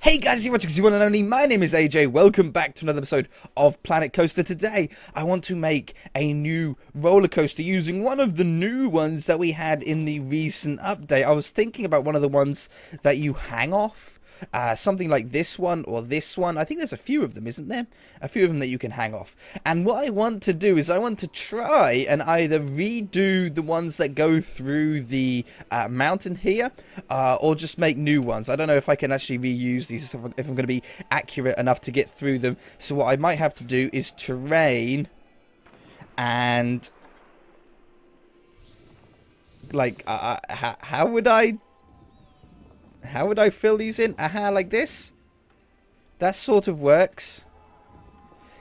Hey guys, you're watching you one and only. My name is AJ. Welcome back to another episode of Planet Coaster. Today, I want to make a new roller coaster using one of the new ones that we had in the recent update. I was thinking about one of the ones that you hang off. Something like this one or this one. I think there's a few of them, isn't there? A few of them that you can hang off. And what I want to do is I want to try and either redo the ones that go through the mountain here, or just make new ones. I don't know if I can actually reuse these, if I'm going to be accurate enough to get through them. So what I might have to do is terrain and like how would I fill these in? Aha, like this? That sort of works.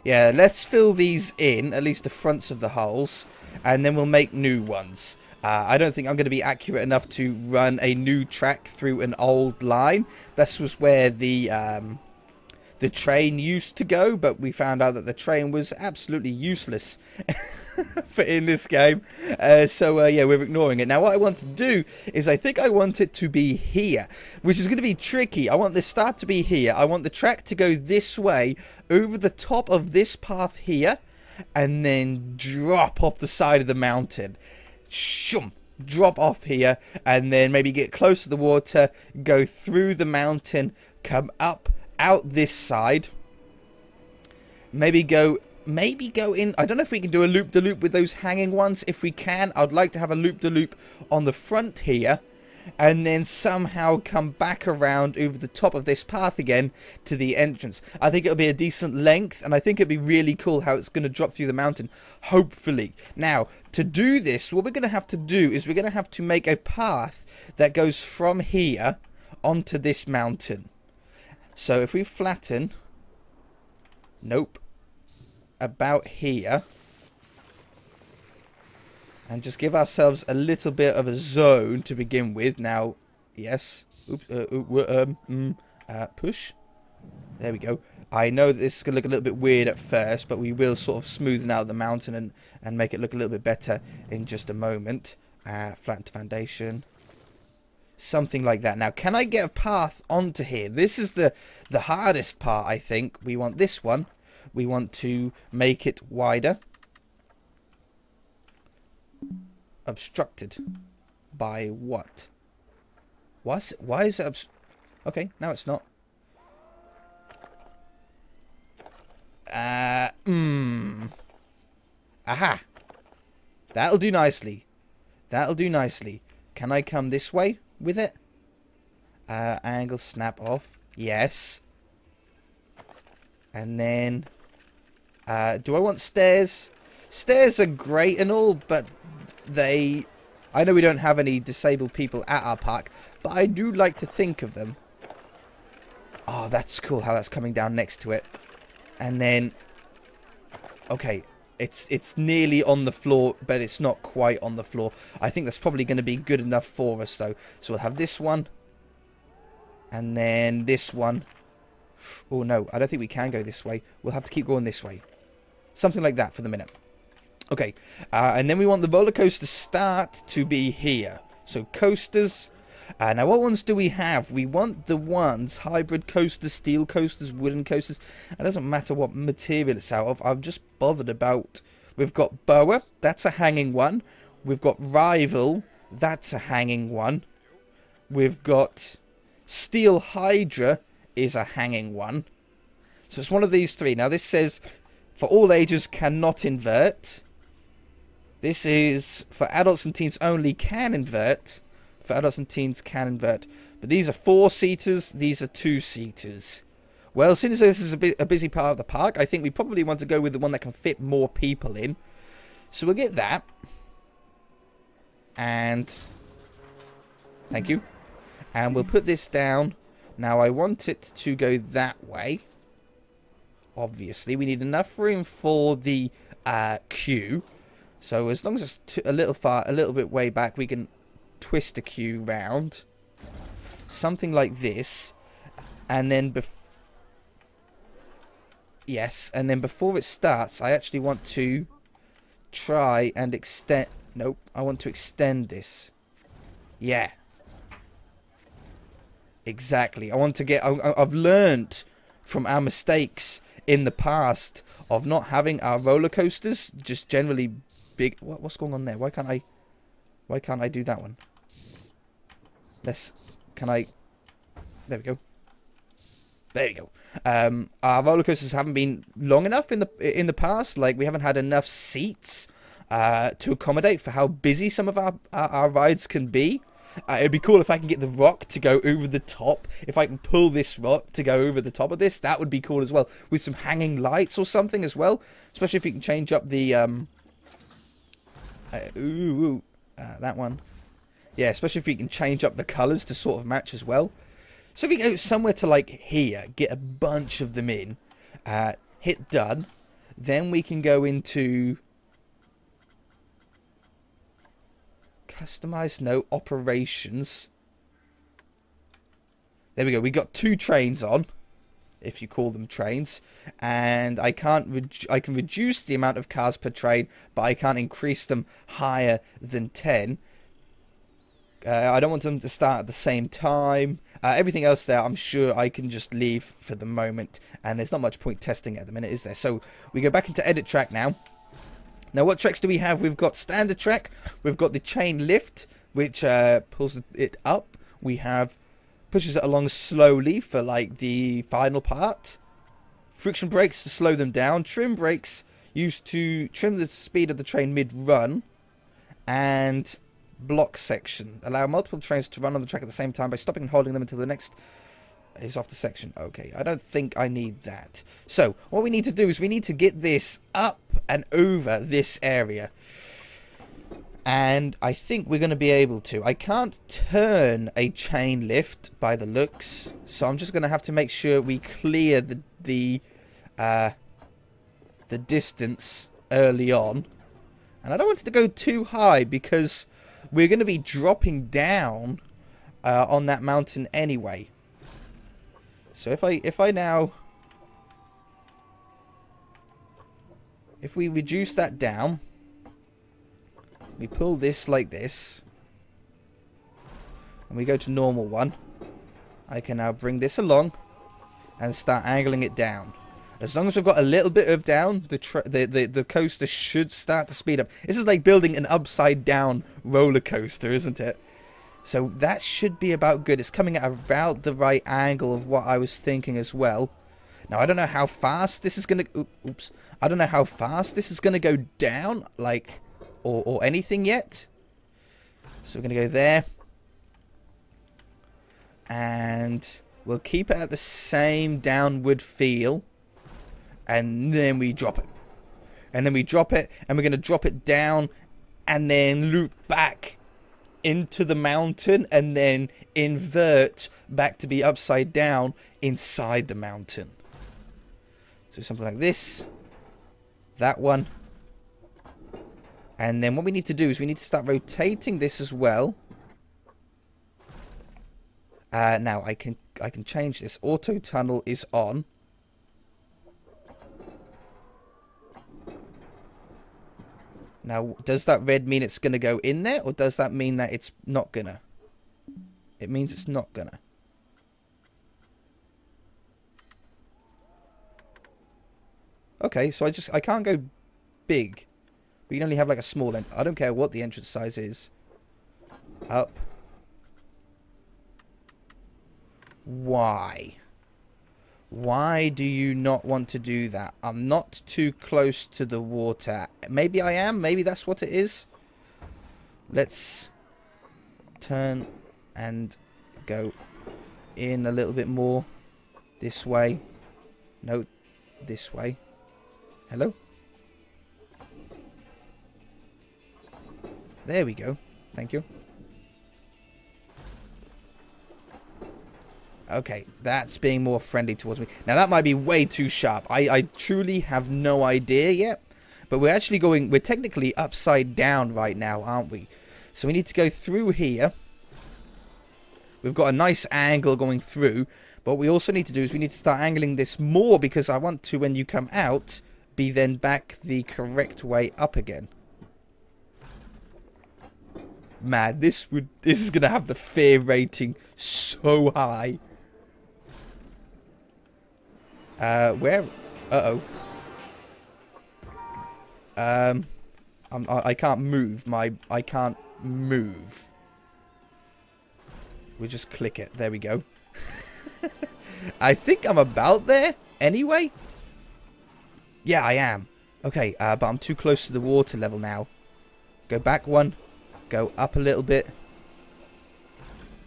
Yeah, let's fill these in, at least the fronts of the holes, and then we'll make new ones. I don't think I'm going to be accurate enough to run a new track through an old line. This was where the train used to go, but we found out that the train was absolutely useless for in this game. So yeah, we're ignoring it. Now what I want to do is I think I want it to be here, which is going to be tricky. I want the start to be here. I want the track to go this way over the top of this path here, and then drop off the side of the mountain. Shoom! Drop off here, and then maybe get close to the water, go through the mountain, come up out this side, maybe go in. I don't know if we can do a loop-de-loop with those hanging ones. If we can, I'd like to have a loop-de-loop on the front here, and then somehow come back around over the top of this path again to the entrance. I think it'll be a decent length, and I think it'd be really cool how it's going to drop through the mountain, hopefully. Now, to do this, what we're going to have to do is we're going to have to make a path that goes from here onto this mountain. So if we flatten, nope, about here, and just give ourselves a little bit of a zone to begin with. Now, yes, oops, push. There we go. I know that this is going to look a little bit weird at first, but we will sort of smoothen out the mountain and make it look a little bit better in just a moment. Flatten to foundation. Something like that. Now, can I get a path onto here? This is the hardest part, I think. We want this one. We want to make it wider. Obstructed by what? Why is it okay, now it's not. Aha. That'll do nicely. That'll do nicely. Can I come this way with it? Angle snap off. Yes. And then do I want stairs? Stairs are great and all, but I know we don't have any disabled people at our park, but I do like to think of them. Oh, that's cool how that's coming down next to it. And then okay, it's nearly on the floor, but it's not quite on the floor. I think that's probably going to be good enough for us, though. So we'll have this one. And then this one. Oh, no. I don't think we can go this way. We'll have to keep going this way. Something like that for the minute. Okay. And then we want the roller coaster start to be here. So coasters. Now, what ones do we have? We want the ones, hybrid coasters, steel coasters, wooden coasters. It doesn't matter what material it's out of. I'm just bothered about... We've got Boa, that's a hanging one. We've got Rival, that's a hanging one. We've got Steel Hydra is a hanging one. So it's one of these three. Now, this says, for all ages, cannot invert. This is, for adults and teens only, can invert. For adults and teens can invert. But these are 4-seaters. These are 2-seaters. Well, since this is a busy part of the park, I think we probably want to go with the one that can fit more people in. So we'll get that. And thank you. And we'll put this down. Now, I want it to go that way. Obviously, we need enough room for the queue. So as long as it's a little bit way back, we can twist the queue round, something like this, and then and then before it starts, I actually want to try and extend. Nope, I want to extend this. Yeah, Exactly. I want to get... I've learned from our mistakes in the past of not having our roller coasters just generally big... What's going on there? Why can't I do that one? Can I... There we go. There you go. Our roller coasters haven't been long enough in the past. Like, we haven't had enough seats to accommodate for how busy some of our rides can be. It'd be cool if I can get the rock to go over the top. If I can pull this rock to go over the top of this, that would be cool as well. With some hanging lights or something as well. Especially if you can change up the... that one. Yeah, especially if you can change up the colours to sort of match as well. So if we go somewhere to like here, get a bunch of them in, hit done, then we can go into customize, no, operations. There we go. We got 2 trains on, if you call them trains, and I can reduce the amount of cars per train, but I can't increase them higher than 10. I don't want them to start at the same time. Everything else there, I'm sure I can just leave for the moment. And there's not much point testing at the minute, is there? So we go back into edit track now. Now, what tracks do we have? We've got standard track. We've got the chain lift, which pulls it up. We have pushes it along slowly for like the final part. Friction brakes to slow them down. Trim brakes used to trim the speed of the train mid-run. And block section. Allow multiple trains to run on the track at the same time by stopping and holding them until the next is off the section. Okay, I don't think I need that. So, what we need to do is we need to get this up and over this area. And I think we're going to be able to. I can't turn a chain lift by the looks, so I'm just going to have to make sure we clear the distance early on. And I don't want it to go too high because we're going to be dropping down on that mountain anyway. So if we reduce that down, we pull this like this, and we go to normal one, I can now bring this along and start angling it down. As long as we've got a little bit of down, the coaster should start to speed up. This is like building an upside down roller coaster, isn't it? So that should be about good. It's coming at about the right angle of what I was thinking as well. Now, I don't know how fast this is going to... Oops. I don't know how fast this is going to go down, like, or anything yet. So we're going to go there. And we'll keep it at the same downward feel. And then we drop it. And then we drop it, and we're going to drop it down and then loop back into the mountain and then invert back to be upside down inside the mountain. So something like this. That one. And then what we need to do is we need to start rotating this as well. Now I can change this. Auto tunnel is on. Now, does that red mean it's going to go in there, or does that mean that it's not going to? It means it's not going to. Okay, so I can't go big. We can only have like a small end. I don't care what the entrance size is. Up. Why? Why do you not want to do that? I'm not too close to the water. Maybe I am. Maybe that's what it is. Let's turn and go in a little bit more. This way. No, this way. Hello? There we go. Thank you. Okay, that's being more friendly towards me. Now, that might be way too sharp. I truly have no idea yet. But we're actually going... We're technically upside down right now, aren't we? So we need to go through here. We've got a nice angle going through. But what we also need to do is we need to start angling this more, because I want to, when you come out, be then back the correct way up again. Man, this is gonna have the fear rating so high. Where? Uh-oh. I can't move. I can't move. We'll just click it. There we go. I think I'm about there anyway. Yeah, I am. Okay, but I'm too close to the water level now. Go back one. Go up a little bit.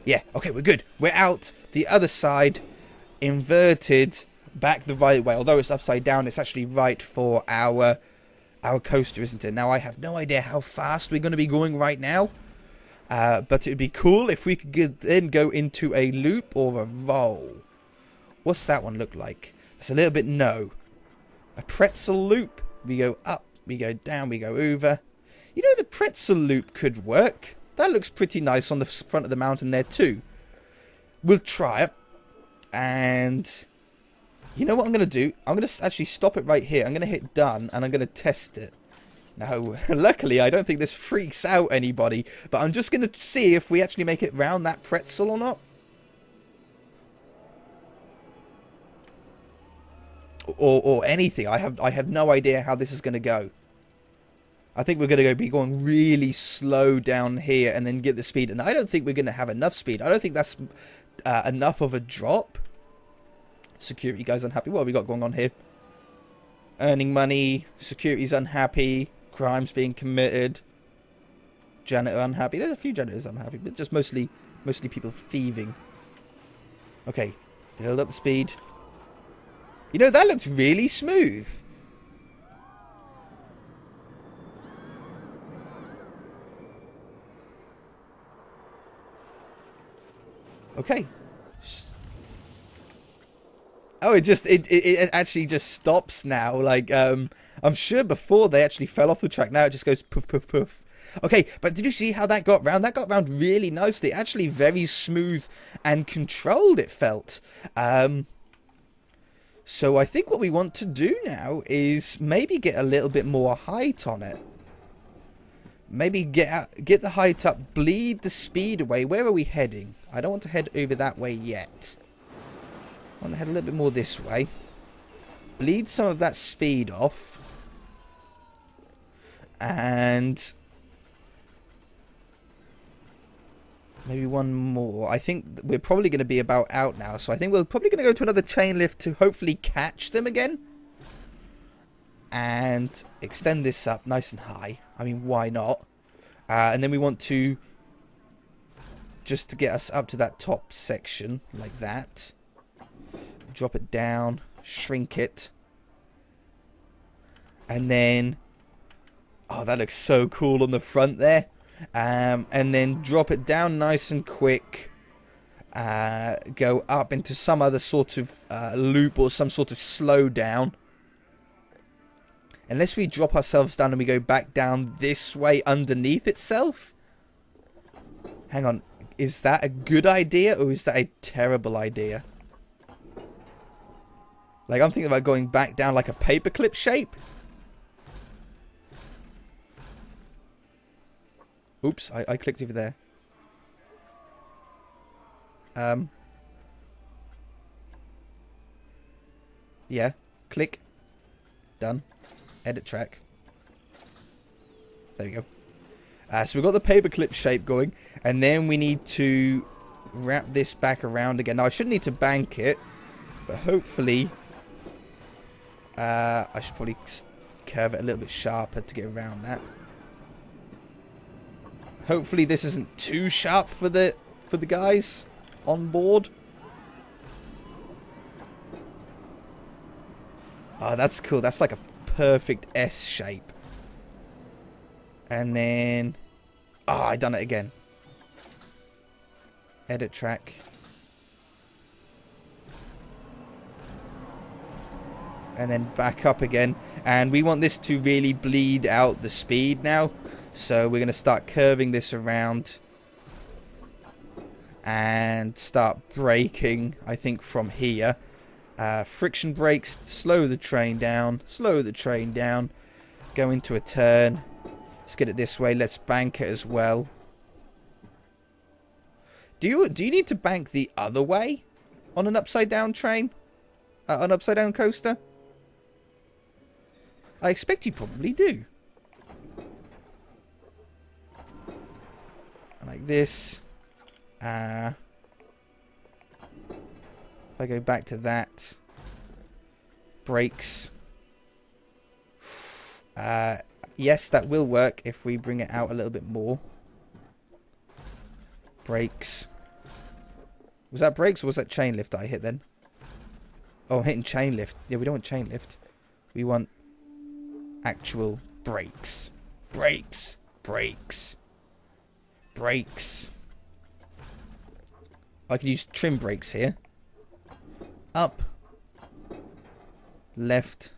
Yeah, okay, we're good. We're out the other side. Inverted. Back the right way. Although it's upside down, it's actually right for our coaster, isn't it? Now, I have no idea how fast we're going to be going right now. But it would be cool if we could then go into a loop or a roll. What's that one look like? It's a little bit no. A pretzel loop. We go up, we go down, we go over. You know, the pretzel loop could work. That looks pretty nice on the front of the mountain there too. We'll try it. And you know what I'm going to do? I'm going to actually stop it right here. I'm going to hit done and I'm going to test it. Now, luckily, I don't think this freaks out anybody. But I'm just going to see if we actually make it round that pretzel or not. Or anything. I have no idea how this is going to go. I think we're going to be going really slow down here and then get the speed. And I don't think we're going to have enough speed. I don't think that's enough of a drop. Security guy's unhappy. What have we got going on here? Earning money. Security's unhappy. Crimes being committed. Janitor unhappy. There's a few janitors unhappy, but just mostly people thieving. Okay. Build up the speed. You know, that looks really smooth. Okay. Oh, it actually just stops now. Like, I'm sure before they actually fell off the track. Now it just goes poof, poof, poof. Okay, but did you see how that got round? That got round really nicely. Actually very smooth and controlled, it felt. So I think what we want to do now is maybe get a little bit more height on it. Maybe get the height up, bleed the speed away. Where are we heading? I don't want to head over that way yet. I want to head a little bit more this way. Bleed some of that speed off. And maybe one more. I think we're probably going to be about out now. So I think we're probably going to go to another chain lift to hopefully catch them again. And extend this up nice and high. I mean, why not? And then we want to just to get us up to that top section like that. Drop it down, shrink it. And then, oh, that looks so cool on the front there. And then drop it down nice and quick. Go up into some other sort of loop or some sort of slow down. Unless we drop ourselves down and we go back down this way underneath itself. Hang on. Is that a good idea or is that a terrible idea? Like, I'm thinking about going back down like a paperclip shape. Oops, I clicked over there. Yeah, click. Done. Edit track. There we go. So we've got the paperclip shape going. And then we need to wrap this back around again. Now, I shouldn't need to bank it. But hopefully, I should probably curve it a little bit sharper to get around that. Hopefully this isn't too sharp for the guys on board. Oh, that's cool. That's like a perfect S shape. And then, oh, I done it again. Edit track. And then back up again. And we want this to really bleed out the speed now. So we're going to start curving this around. And start braking, I think, from here. Friction brakes, slow the train down. Slow the train down. Go into a turn. Let's get it this way. Let's bank it as well. Do you need to bank the other way on an upside down train? An upside down coaster? I expect you probably do. Like this. If I go back to that. Brakes. Yes, that will work if we bring it out a little bit more. Brakes. Was that brakes or was that chain lift that I hit then? Oh, I'm hitting chain lift. Yeah, we don't want chain lift. We want actual brakes. Brakes. Brakes. Brakes. I can use trim brakes here. Up. Left.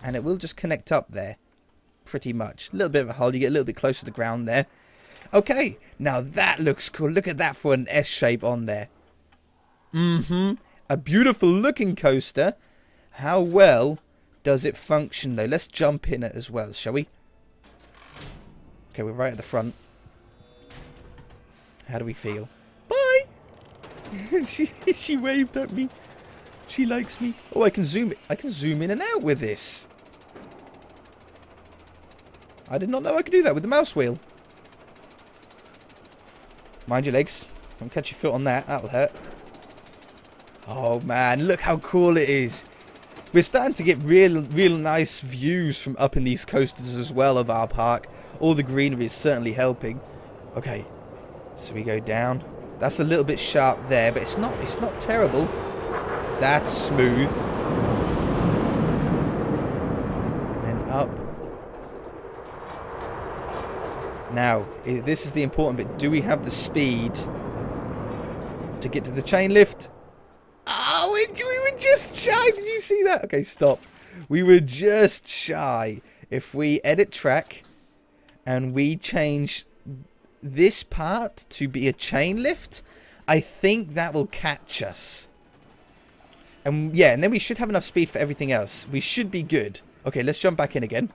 And it will just connect up there. Pretty much. A little bit of a hole. You get a little bit closer to the ground there. Okay. Now that looks cool. Look at that for an S shape on there. A beautiful looking coaster. How well does it function though? Let's jump in it as well, shall we? Okay, we're right at the front. How do we feel? Bye! she waved at me. She likes me. Oh, I can zoom in and out with this. I did not know I could do that with the mouse wheel. Mind your legs. Don't catch your foot on that. That'll hurt. Oh man, look how cool it is. We're starting to get real nice views from up in these coasters as well of our park. All the greenery is certainly helping. Okay, so we go down. That's a little bit sharp there, but it's not terrible. That's smooth. And then up. Now, this is the important bit. Do we have the speed to get to the chain lift? Oh, we were just shy. Did you see that? Okay, stop. We were just shy. If we edit track and we change this part to be a chain lift, I think that will catch us. And yeah, and then we should have enough speed for everything else. We should be good. Okay, let's jump back in again.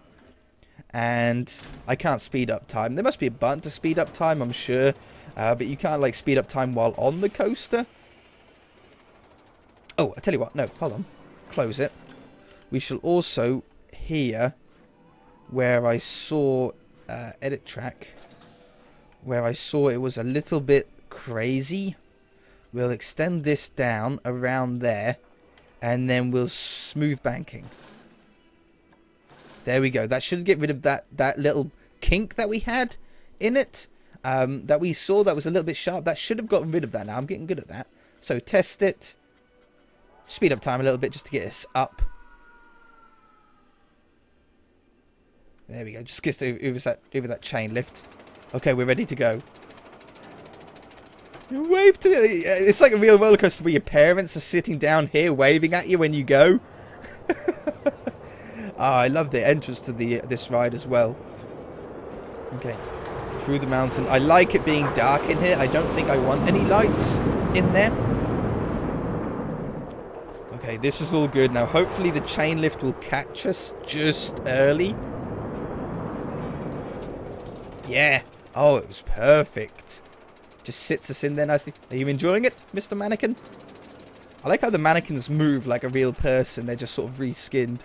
And I can't speed up time. There must be a button to speed up time, I'm sure. But you can't like speed up time while on the coaster. Oh, I tell you what. No, hold on. Close it. We shall also here where I saw edit track. Where I saw it was a little bit crazy. We'll extend this down around there. And then we'll smooth banking. There we go. That should get rid of that little kink that we had in it. That we saw that was a little bit sharp. That should have gotten rid of that now. I'm getting good at that. So test it. Speed up time a little bit just to get us up. There we go. Just get over that chain lift. Okay, we're ready to go. Wave to it's like a real roller coaster where your parents are sitting down here waving at you when you go. I love the entrance to this ride as well. Okay, through the mountain. I like it being dark in here. I don't think I want any lights in there. Okay, this is all good. Now, hopefully the chain lift will catch us just early. Yeah. Oh, it was perfect. Just sits us in there nicely. Are you enjoying it, Mr. Mannequin? I like how the mannequins move like a real person. They're just sort of reskinned.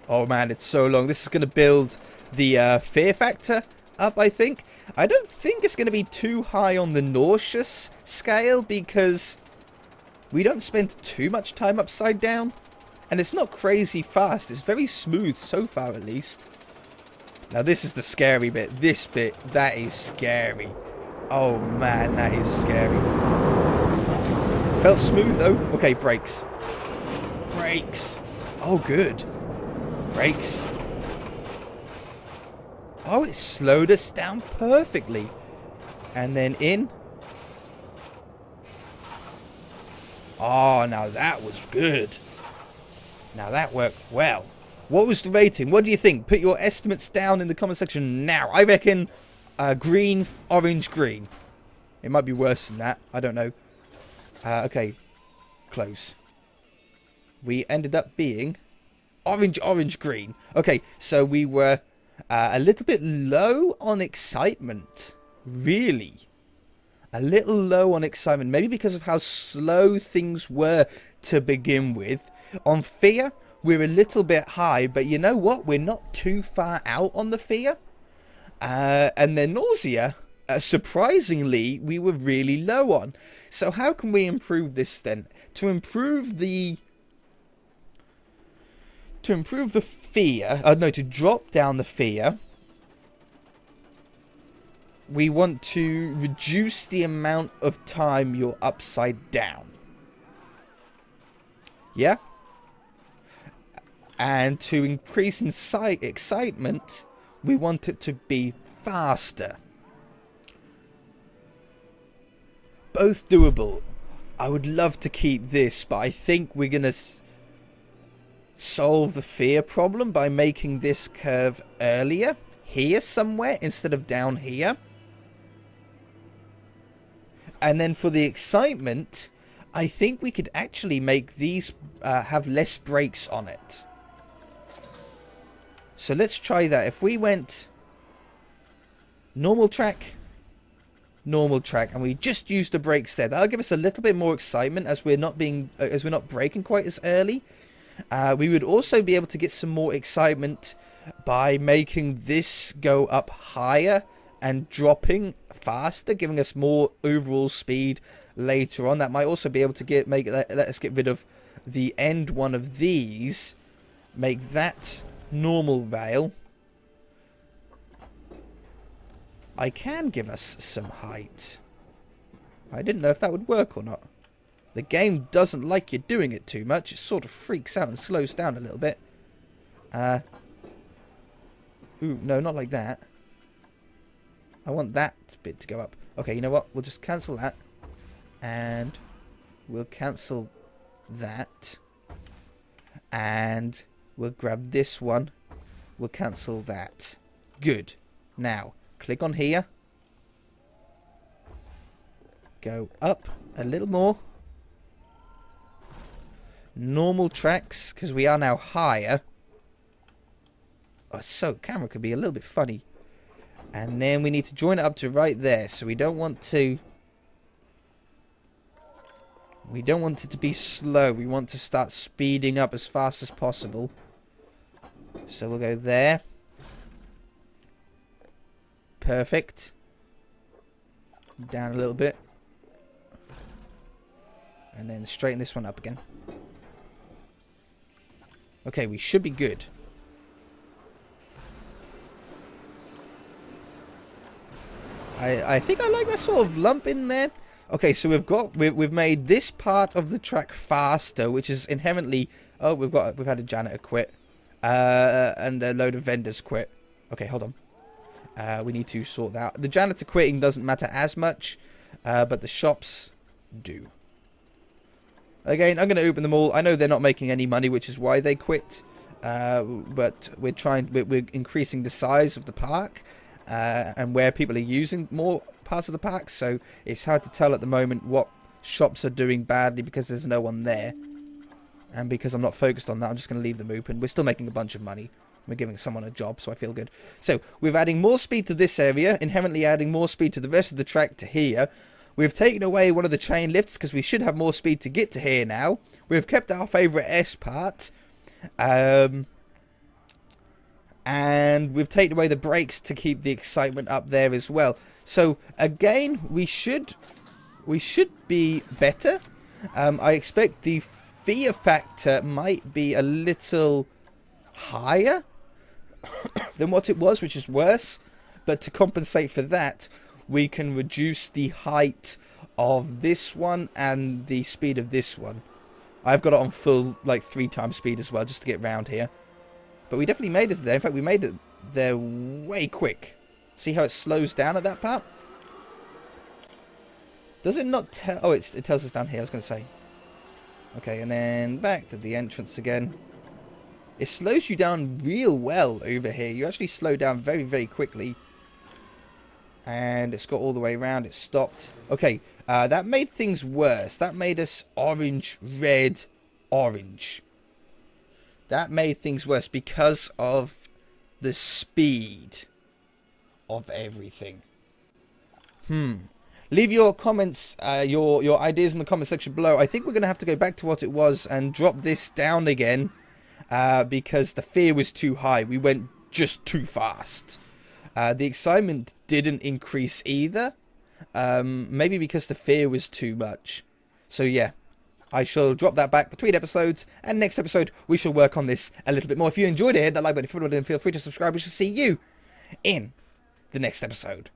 Oh man, it's so long. This is going to build the fear factor up, I think. I don't think it's going to be too high on the nauseous scale because we don't spend too much time upside down. And it's not crazy fast. It's very smooth so far, at least. Now, this is the scary bit. This bit, that is scary. Oh, man, that is scary. Felt smooth, though. Okay, brakes. Brakes. Oh, good. Brakes. Oh, it slowed us down perfectly. And then in. Oh, now that was good. Now that worked well. What was the rating? What do you think? Put your estimates down in the comment section now. I reckon green, orange, green. It might be worse than that. I don't know. Okay. Close. We ended up being Orange, orange, green. Okay, so we were a little bit low on excitement. Really. A little low on excitement. Maybe because of how slow things were to begin with. On fear, we're a little bit high. But you know what? We're not too far out on the fear. And then nausea, surprisingly, we were really low on. So how can we improve this then? To improve the fear, to drop down the fear, we want to reduce the amount of time you're upside down. Yeah? And to increase excitement, we want it to be faster. Both doable. I would love to keep this, but I think we're going to solve the fear problem by making this curve earlier. Here somewhere instead of down here. And then for the excitement, I think we could actually make these have less brakes on it. So let's try that. If we went normal track, and we just used the brakes there, that'll give us a little bit more excitement as we're not braking quite as early. We would also be able to get some more excitement by making this go up higher and dropping faster, giving us more overall speed later on. That might also be able to let us get rid of the end one of these, make that normal rail. I can give us some height. I didn't know if that would work or not. The game doesn't like you doing it too much. It sort of freaks out and slows down a little bit. Ooh, no, not like that. I want that bit to go up. Okay, you know what? We'll just cancel that. And we'll cancel that. And we'll grab this one. We'll cancel that. Good. Now, click on here. Go up a little more. Normal tracks, because we are now higher. Oh, so camera could be a little bit funny. And then we need to join it up to right there. So we don't want it to be slow. We want to start speeding up as fast as possible. So we'll go there. Perfect. Down a little bit. And then straighten this one up again. Okay, we should be good. I think I like that sort of lump in there. Okay, so we've made this part of the track faster, which is inherently. Oh, we've had a janitor quit, and a load of vendors quit. Okay, hold on. We need to sort that out. The janitor quitting doesn't matter as much, but the shops do. Again, I'm going to open them all. I know they're not making any money, which is why they quit. But we're increasing the size of the park. And where people are using more parts of the park, so it's hard to tell at the moment what shops are doing badly because there's no one there. And because I'm not focused on that, I'm just going to leave them open. We're still making a bunch of money. We're giving someone a job, so I feel good. So, we're adding more speed to this area, inherently adding more speed to the rest of the track to here. We've taken away one of the chain lifts because we should have more speed to get to here now. We've kept our favourite S part. And we've taken away the brakes to keep the excitement up there as well. So, again, we should be better. I expect the fear factor might be a little higher than what it was, which is worse. But to compensate for that, we can reduce the height of this one and the speed of this one. I've got it on full, like 3 times speed as well, just to get round here. But we definitely made it there. In fact, we made it there way quick. See how it slows down at that part? Does it not tell... Oh, it tells us down here, I was going to say. Okay, and then back to the entrance again. It slows you down real well over here. You actually slow down very, very quickly. And it's got all the way around. It stopped. Okay, that made things worse. That made us orange, red, orange. That made things worse because of the speed of everything. Leave your comments, your ideas in the comment section below. I think we're going to have to go back to what it was and drop this down again because the fear was too high. We went just too fast. The excitement didn't increase either. Maybe because the fear was too much. So yeah, I shall drop that back between episodes, and next episode we shall work on this a little bit more. If you enjoyed it, hit that like button. If you would, then feel free to subscribe. We shall see you in the next episode.